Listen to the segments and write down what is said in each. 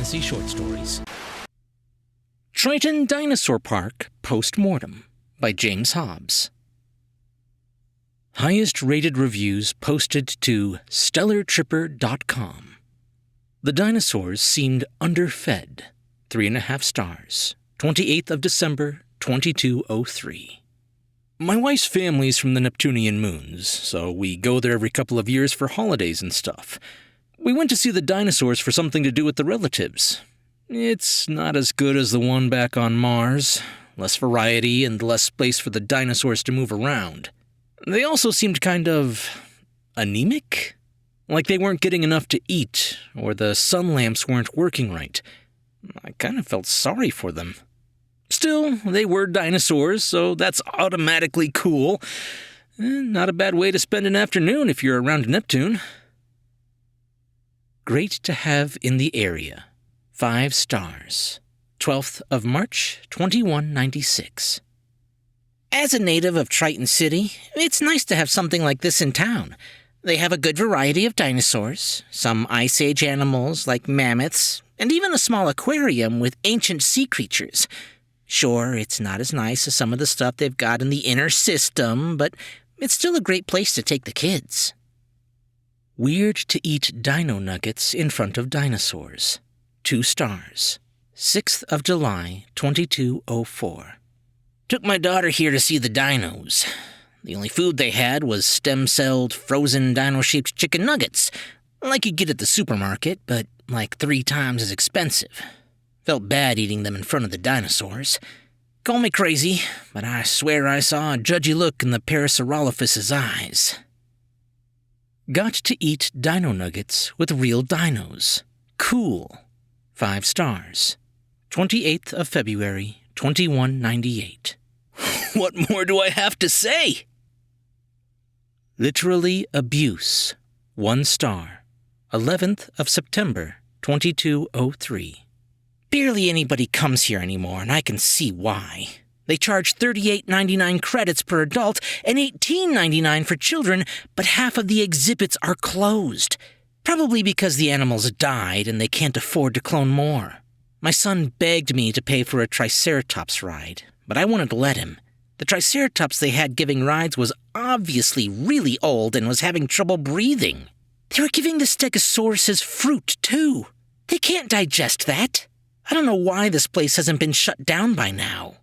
fantasy short stories. Triton Dinosaur Park Post-Mortem by James Hobbs. Highest rated reviews posted to stellartripper.com. The dinosaurs seemed underfed. 3.5 stars. 28th of December, 2203. My wife's family's from the Neptunian moons, so we go there every couple of years for holidays and stuff. We went to see the dinosaurs for something to do with the relatives. It's not as good as the one back on Mars. Less variety and less space for the dinosaurs to move around. They also seemed kind of anemic? Like they weren't getting enough to eat, or the sun lamps weren't working right. I kind of felt sorry for them. Still, they were dinosaurs, so that's automatically cool. Not a bad way to spend an afternoon if you're around Neptune. Great to have in the area. 5 stars. 12th of March, 2196. As a native of Triton City, it's nice to have something like this in town. They have a good variety of dinosaurs, some Ice Age animals like mammoths, and even a small aquarium with ancient sea creatures. Sure, it's not as nice as some of the stuff they've got in the inner system, but it's still a great place to take the kids. Weird to eat dino nuggets in front of dinosaurs. 2 stars. 6th of July, 2204. Took my daughter here to see the dinos. The only food they had was stem-celled, frozen dino-shaped chicken nuggets, like you'd get at the supermarket, but like 3 times as expensive. Felt bad eating them in front of the dinosaurs. Call me crazy, but I swear I saw a judgy look in the Parasaurolophus's eyes. Got to eat dino nuggets with real dinos. Cool. 5 stars. 28th of February, 2198. What more do I have to say? Literally abuse. 1 star. 11th of September, 2203. Barely anybody comes here anymore, and I can see why. They charge $38.99 credits per adult and $18.99 for children, but half of the exhibits are closed. Probably because the animals died and they can't afford to clone more. My son begged me to pay for a Triceratops ride, but I wouldn't let him. The Triceratops they had giving rides was obviously really old and was having trouble breathing. They were giving the Stegosauruses fruit, too. They can't digest that. I don't know why this place hasn't been shut down by now.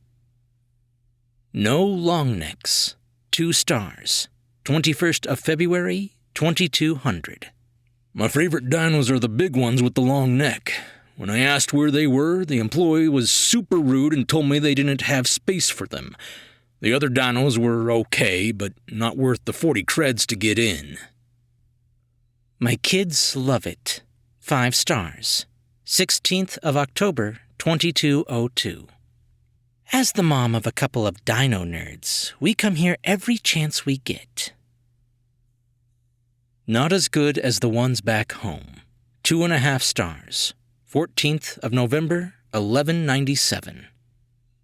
No long necks. 2 stars. 21st of February, 2200. My favorite dinos are the big ones with the long neck. When I asked where they were, the employee was super rude and told me they didn't have space for them. The other dinos were okay, but not worth the 40 creds to get in. My kids love it. 5 stars. 16th of October, 2202. As the mom of a couple of dino nerds, we come here every chance we get. Not as good as the ones back home. 2.5 stars. 14th of November, 1197.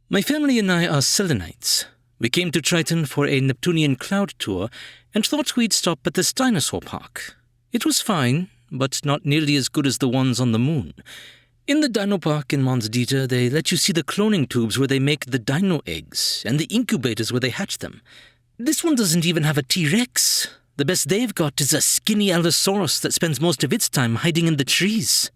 My family and I are Selenites. We came to Triton for a Neptunian cloud tour and thought we'd stop at this dinosaur park. It was fine, but not nearly as good as the ones on the moon. In the dino park in Mons Dieter, they let you see the cloning tubes where they make the dino eggs and the incubators where they hatch them. This one doesn't even have a T-Rex. The best they've got is a skinny Allosaurus that spends most of its time hiding in the trees.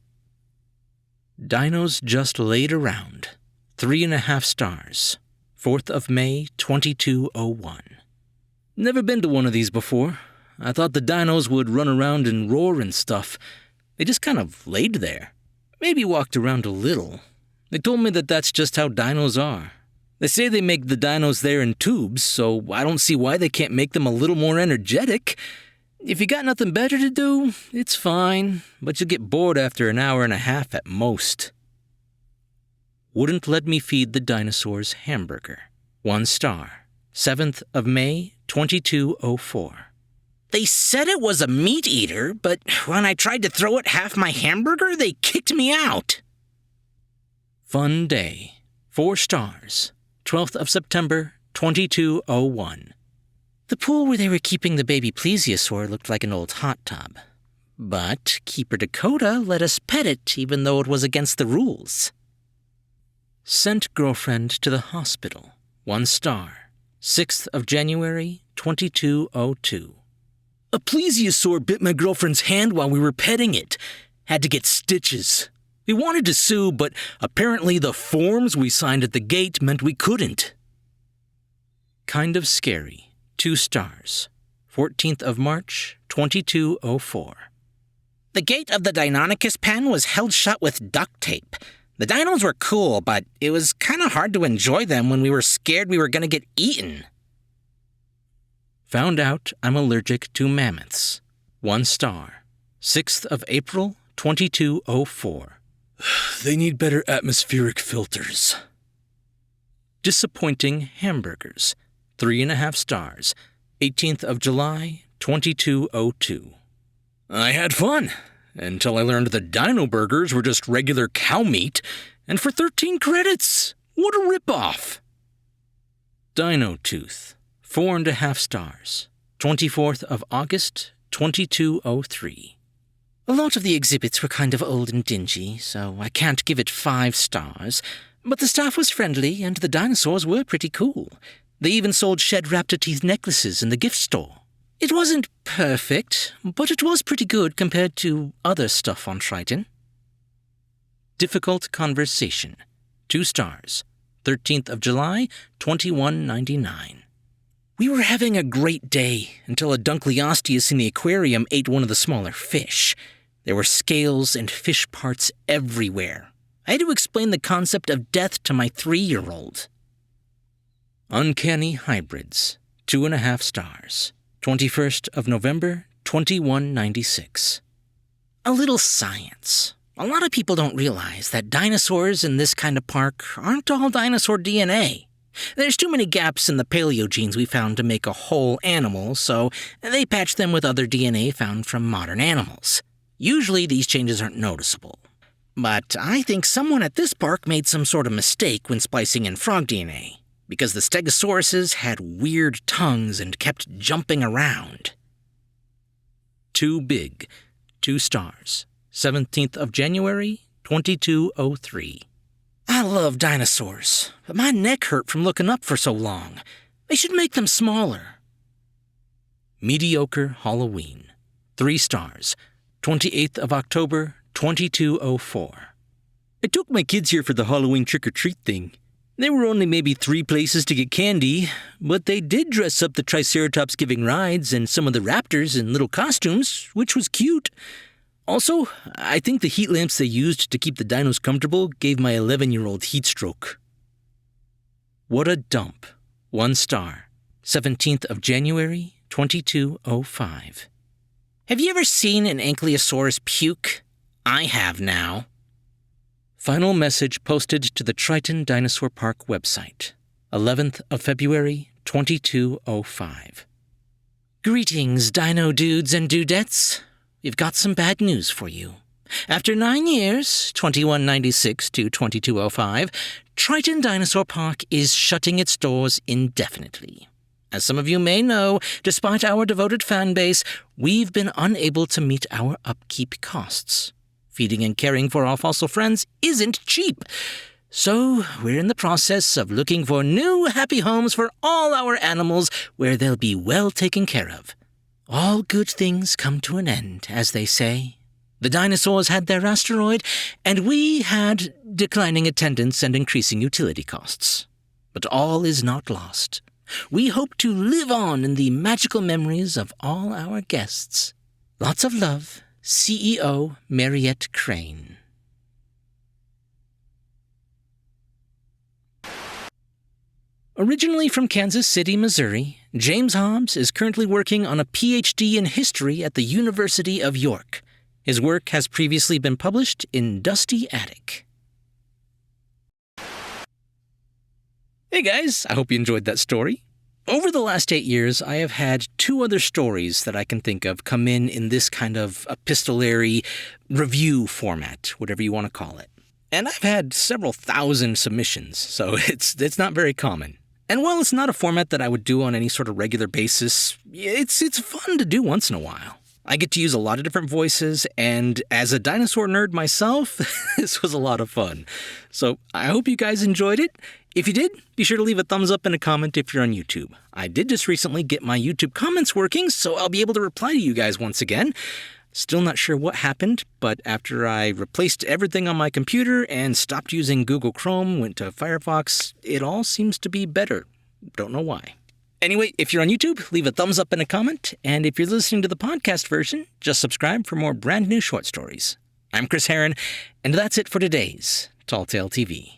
Dinos just laid around. 3.5 stars. 4th of May, 2201. Never been to one of these before. I thought the dinos would run around and roar and stuff. They just kind of laid there. Maybe walked around a little. They told me that that's just how dinos are. They say they make the dinos there in tubes, so I don't see why they can't make them a little more energetic. If you got nothing better to do, it's fine, but you'll get bored after an hour and a half at most. Wouldn't let me feed the dinosaurs hamburger. 1 star. 7th of May, 2204. They said it was a meat eater, but when I tried to throw it half my hamburger, they kicked me out. Fun day. 4 stars. 12th of September, 2201. The pool where they were keeping the baby plesiosaur looked like an old hot tub. But Keeper Dakota let us pet it even though it was against the rules. Sent girlfriend to the hospital. 1 star. 6th of January, 2202. A plesiosaur bit my girlfriend's hand while we were petting it. Had to get stitches. We wanted to sue, but apparently the forms we signed at the gate meant we couldn't. Kind of scary. 2 stars. 14th of March, 2204. The gate of the Deinonychus pen was held shut with duct tape. The dinos were cool, but it was kind of hard to enjoy them when we were scared we were going to get eaten. Found out I'm allergic to mammoths. 1 star. 6th of April, 2204. They need better atmospheric filters. Disappointing hamburgers. 3.5 stars. 18th of July, 2202. I had fun, until I learned the dino burgers were just regular cow meat, and for 13 credits. What a ripoff! Dino Tooth. 4.5 stars. 24th of August, 2203. A lot of the exhibits were kind of old and dingy, so I can't give it 5 stars, but the staff was friendly and the dinosaurs were pretty cool. They even sold shed raptor teeth necklaces in the gift store. It wasn't perfect, but it was pretty good compared to other stuff on Triton. Difficult conversation. 2 stars. 13th of July, 2199. We were having a great day until a Dunkleosteus in the aquarium ate one of the smaller fish. There were scales and fish parts everywhere. I had to explain the concept of death to my 3-year-old. Uncanny Hybrids. 2.5 stars. 21st of November, 2196. A little science. A lot of people don't realize that dinosaurs in this kind of park aren't all dinosaur DNA. There's too many gaps in the paleo genes we found to make a whole animal, so they patch them with other DNA found from modern animals. Usually these changes aren't noticeable. But I think someone at this park made some sort of mistake when splicing in frog DNA, because the stegosauruses had weird tongues and kept jumping around. Too big. 2 stars. 17th of January, 2203. I love dinosaurs, but my neck hurt from looking up for so long. They should make them smaller. Mediocre Halloween. 3 stars. 28th of October, 2204. I took my kids here for the Halloween trick-or-treat thing. There were only maybe 3 places to get candy, but they did dress up the Triceratops giving rides and some of the raptors in little costumes, which was cute. Also, I think the heat lamps they used to keep the dinos comfortable gave my 11-year-old heat stroke. What a dump. 1 star. 17th of January, 2205. Have you ever seen an ankylosaurus puke? I have now. Final message posted to the Triton Dinosaur Park website. 11th of February, 2205. Greetings, dino dudes and dudettes. We've got some bad news for you. After 9 years, 2196 to 2205, Triton Dinosaur Park is shutting its doors indefinitely. As some of you may know, despite our devoted fan base, we've been unable to meet our upkeep costs. Feeding and caring for our fossil friends isn't cheap. So we're in the process of looking for new happy homes for all our animals where they'll be well taken care of. All good things come to an end, as they say. The dinosaurs had their asteroid, and we had declining attendance and increasing utility costs. But all is not lost. We hope to live on in the magical memories of all our guests. Lots of love, CEO Mariette Crane. Originally from Kansas City, Missouri, James Hobbs is currently working on a PhD in history at the University of York. His work has previously been published in Dusty Attic. Hey guys, I hope you enjoyed that story. Over the last 8 years, I have had 2 other stories that I can think of come in this kind of epistolary review format, whatever you want to call it. And I've had several thousand submissions, so it's not very common. And while it's not a format that I would do on any sort of regular basis, it's fun to do once in a while. I get to use a lot of different voices, and as a dinosaur nerd myself, this was a lot of fun. So I hope you guys enjoyed it. If you did, be sure to leave a thumbs up and a comment if you're on YouTube. I did just recently get my YouTube comments working, so I'll be able to reply to you guys once again. Still not sure what happened, but after I replaced everything on my computer and stopped using Google Chrome, went to Firefox, it all seems to be better. Don't know why. Anyway, if you're on YouTube, leave a thumbs up and a comment, and if you're listening to the podcast version, just subscribe for more brand new short stories. I'm Chris Herron, and that's it for today's Tall Tale TV.